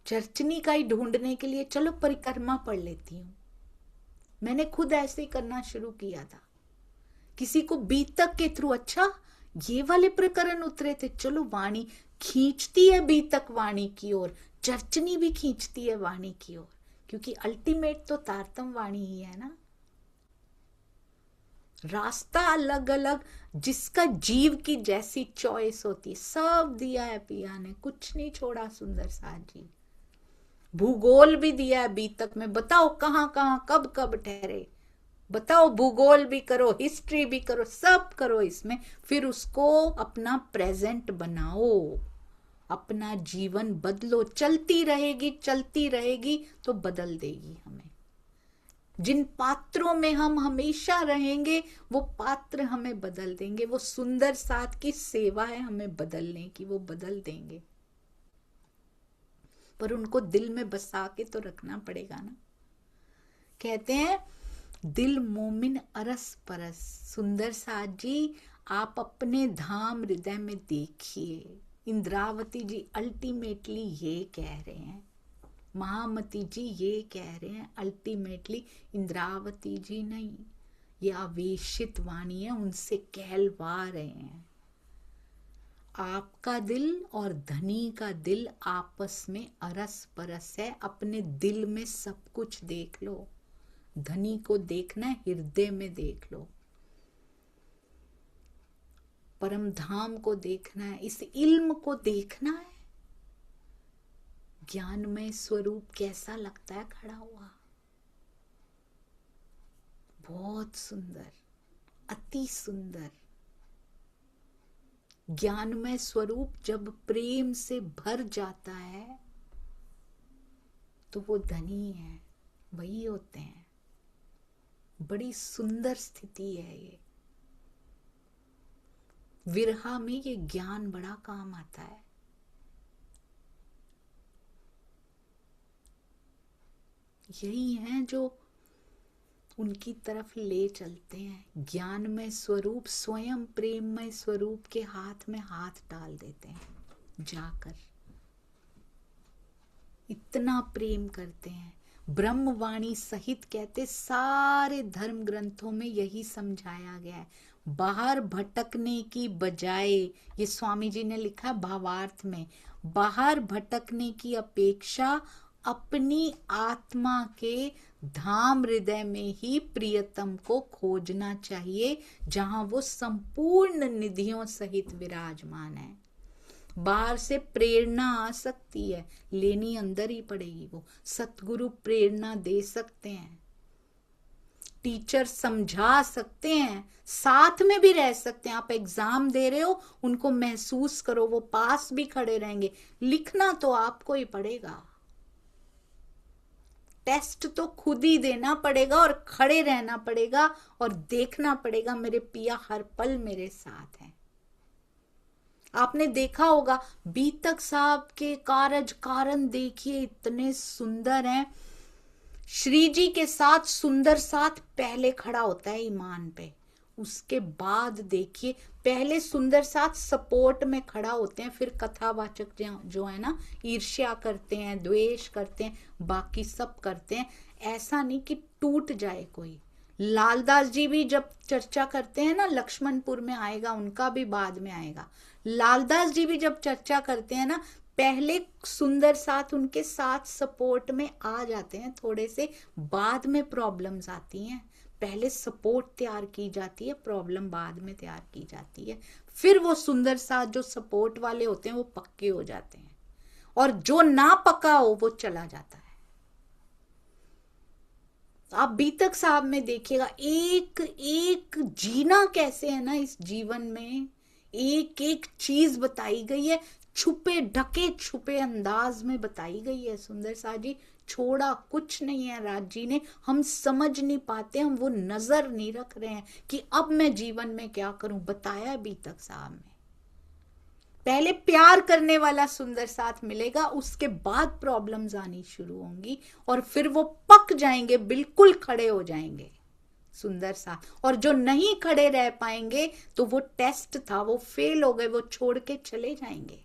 चर्चनी का ही ढूंढने के लिए चलो परिक्रमा पढ़ लेती हूँ। मैंने खुद ऐसे ही करना शुरू किया था। किसी को बीतक के थ्रू, अच्छा ये वाले प्रकरण उतरे थे, चलो वाणी खींचती है बीतक वाणी की ओर, चर्चनी भी खींचती है वाणी की ओर, क्योंकि अल्टीमेट तो तारतम वाणी ही है ना। रास्ता अलग अलग, जिसका जीव की जैसी चॉइस होती, सब दिया है पिया ने, कुछ नहीं छोड़ा। सुंदर साथ जी भूगोल भी दिया है बीतक में, बताओ कहां कहां कब कब ठहरे, बताओ, भूगोल भी करो, हिस्ट्री भी करो, सब करो इसमें, फिर उसको अपना प्रेजेंट बनाओ, अपना जीवन बदलो। चलती रहेगी तो बदल देगी हमें। जिन पात्रों में हम हमेशा रहेंगे वो पात्र हमें बदल देंगे। वो सुंदर साथ की सेवा है हमें बदलने की, वो बदल देंगे, पर उनको दिल में बसा के तो रखना पड़ेगा ना। कहते हैं दिल मोमिन अरस परस। सुंदर साथ जी आप अपने धाम हृदय में देखिए। इंद्रावती जी अल्टीमेटली ये कह रहे हैं, महामती जी ये कह रहे हैं, अल्टीमेटली इंद्रावती जी नहीं, ये आवेशित वाणी है, उनसे कहलवा रहे हैं। आपका दिल और धनी का दिल आपस में अरस परस है। अपने दिल में सब कुछ देख लो, धनी को देखना है, हृदय में देख लो। परम धाम को देखना है, इस इल्म को देखना है। ज्ञानमय स्वरूप कैसा लगता है खड़ा हुआ, बहुत सुंदर, अति सुंदर। ज्ञानमय स्वरूप जब प्रेम से भर जाता है तो वो धनी है, वही होते हैं। बड़ी सुंदर स्थिति है ये। विरहा में ये ज्ञान बड़ा काम आता है। यही है जो उनकी तरफ ले चलते हैं। ज्ञानमय स्वरूप स्वयं प्रेममय स्वरूप के हाथ में हाथ डाल देते हैं जाकर, इतना प्रेम करते हैं। ब्रह्मवाणी सहित कहते सारे धर्म ग्रंथों में यही समझाया गया है, बाहर भटकने की बजाय, ये स्वामी जी ने लिखा भावार्थ में, बाहर भटकने की अपेक्षा अपनी आत्मा के धाम हृदय में ही प्रियतम को खोजना चाहिए, जहां वो संपूर्ण निधियों सहित विराजमान है। बाहर से प्रेरणा आ सकती है, लेनी अंदर ही पड़ेगी। वो सतगुरु प्रेरणा दे सकते हैं, टीचर समझा सकते हैं, साथ में भी रह सकते हैं। आप एग्जाम दे रहे हो, उनको महसूस करो, वो पास भी खड़े रहेंगे। लिखना तो आपको ही पड़ेगा, टेस्ट तो खुद ही देना पड़ेगा और खड़े रहना पड़ेगा और देखना पड़ेगा मेरे पिया हर पल मेरे साथ हैं। आपने देखा होगा बीतक साहब के कारज कारण देखिए, इतने सुंदर हैं। श्री जी के साथ सुंदर साथ पहले खड़ा होता है ईमान पे, उसके बाद देखिए पहले सुंदर साथ सपोर्ट में खड़ा होते हैं, फिर कथावाचक जो है ना ईर्ष्या करते हैं, द्वेष करते हैं, बाकी सब करते हैं। ऐसा नहीं कि टूट जाए कोई। लालदास जी भी जब चर्चा करते हैं ना, लक्ष्मणपुर में आएगा, उनका भी बाद में आएगा। लालदास जी भी जब चर्चा करते हैं ना, पहले सुंदर साथ उनके साथ सपोर्ट में आ जाते हैं थोड़े से, बाद में प्रॉब्लम्स आती हैं। पहले सपोर्ट तैयार की जाती है, प्रॉब्लम बाद में तैयार की जाती है। फिर वो सुंदर साथ जो सपोर्ट वाले होते हैं वो पक्के हो जाते हैं, और जो ना पक्का हो वो चला जाता है। आप बीतक साहब में देखिएगा, एक एक जीना कैसे है ना इस जीवन में, एक एक चीज बताई गई है, छुपे ढके छुपे अंदाज में बताई गई है। सुंदर साह जी छोड़ा कुछ नहीं है राज जी ने, हम समझ नहीं पाते, हम वो नजर नहीं रख रहे हैं कि अब मैं जीवन में क्या करूं। बताया बीतक साहब में, पहले प्यार करने वाला सुंदर साथ मिलेगा, उसके बाद प्रॉब्लम्स आनी शुरू होंगी, और फिर वो पक जाएंगे, बिल्कुल खड़े हो जाएंगे सुंदर साथ। और जो नहीं खड़े रह पाएंगे तो वो टेस्ट था, वो फेल हो गए, वो छोड़ के चले जाएंगे।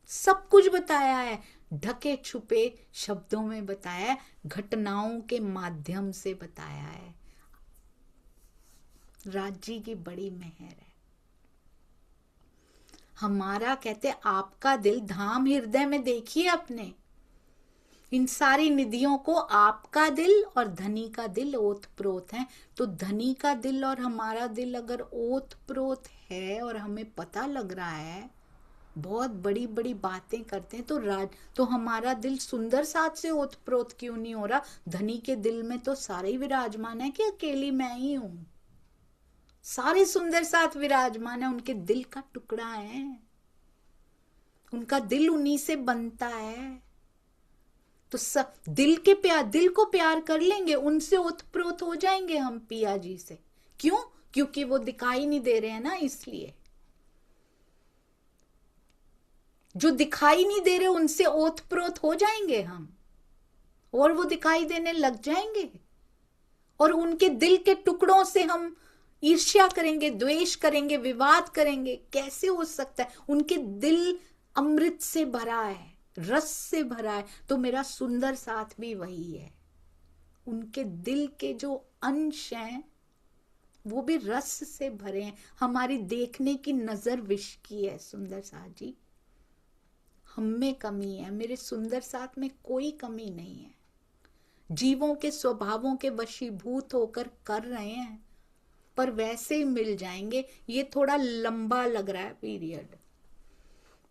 सब कुछ बताया है, ढके छुपे शब्दों में बताया है, घटनाओं के माध्यम से बताया है। राज्य की बड़ी मेहर है। हमारा कहते आपका दिल धाम हृदय में देखिए अपने, इन सारी निधियों को आपका दिल और धनी का दिल ओत प्रोत है। तो धनी का दिल और हमारा दिल अगर ओत प्रोत है और हमें पता लग रहा है, बहुत बड़ी बड़ी बातें करते हैं, तो हमारा दिल सुंदर साथ से ओत प्रोत क्यों नहीं हो रहा? धनी के दिल में तो सारे ही विराजमान है कि अकेली मैं ही हूं? सारे सुंदर साथ विराजमान है, उनके दिल का टुकड़ा है, उनका दिल उन्हीं से बनता है। तो दिल को प्यार कर लेंगे, उनसे ओतप्रोत हो जाएंगे हम पिया जी से। क्यों? क्योंकि वो दिखाई नहीं दे रहे हैं ना, इसलिए। जो दिखाई नहीं दे रहे उनसे ओतप्रोत हो जाएंगे हम, और वो दिखाई देने लग जाएंगे, और उनके दिल के टुकड़ों से हम ईर्ष्या करेंगे, द्वेष करेंगे, विवाद करेंगे। कैसे हो सकता है? उनके दिल अमृत से भरा है, रस से भरा है। तो मेरा सुंदर साथ भी वही है, उनके दिल के जो अंश हैं वो भी रस से भरे हैं। हमारी देखने की नजर विष की है सुंदर साथ जी, हम में कमी है, मेरे सुंदर साथ में कोई कमी नहीं है। जीवों के स्वभावों के वशीभूत होकर कर रहे हैं, पर वैसे ही मिल जाएंगे। ये थोड़ा लंबा लग रहा है पीरियड,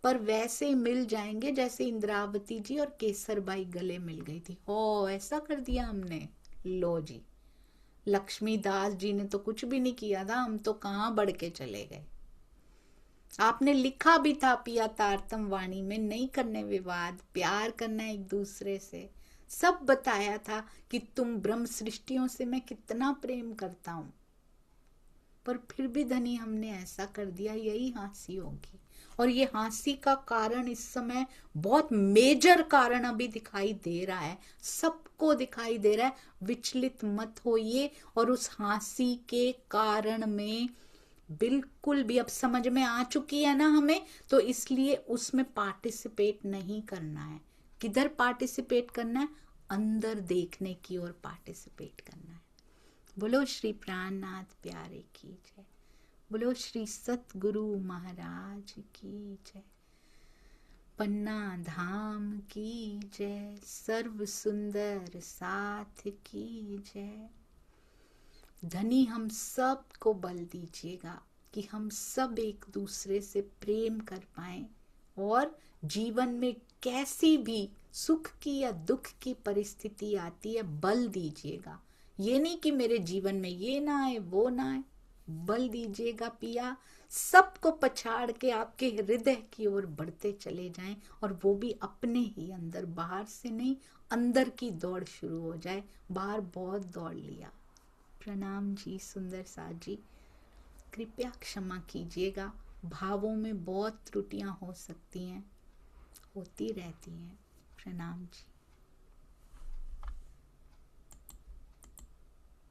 पर वैसे ही मिल जाएंगे जैसे इंद्रावती जी और केसरबाई गले मिल गई थी। ओ ऐसा कर दिया हमने। लो जी, लक्ष्मीदास जी ने तो कुछ भी नहीं किया था, हम तो कहाँ बढ़ के चले गए। आपने लिखा भी था पिया तारतम वाणी में, नहीं करने विवाद, प्यार करना एक दूसरे से, सब बताया था कि तुम ब्रह्म सृष्टियों से मैं कितना प्रेम करता हूं। पर फिर भी धनी हमने ऐसा कर दिया, यही हंसी होगी। और ये हंसी का कारण इस समय बहुत मेजर कारण अभी दिखाई दे रहा है, सबको दिखाई दे रहा है। विचलित मत होइए, और उस हंसी के कारण में बिल्कुल भी अब समझ में आ चुकी है ना हमें, तो इसलिए उसमें पार्टिसिपेट नहीं करना है। किधर पार्टिसिपेट करना है? अंदर देखने की ओर पार्टिसिपेट करना है। बोलो श्री प्राणनाथ प्यारे की जय। बोलो श्री सतगुरु महाराज की जय। पन्ना धाम की जय। सर्व सुंदर साथ की जय। धनी हम सब को बल दीजिएगा कि हम सब एक दूसरे से प्रेम कर पाएं, और जीवन में कैसी भी सुख की या दुख की परिस्थिति आती है, बल दीजिएगा। ये नहीं कि मेरे जीवन में ये ना आए वो ना आए, बल दीजिएगा पिया। सबको पछाड़ के आपके हृदय की ओर बढ़ते चले जाएं, और वो भी अपने ही अंदर, बाहर से नहीं, अंदर की दौड़ शुरू हो जाए। बाहर बहुत दौड़ लिया। प्रणाम जी सुंदर साथ जी, कृपया क्षमा कीजिएगा। भावों में बहुत त्रुटियां हो सकती हैं, होती रहती हैं। प्रणाम जी।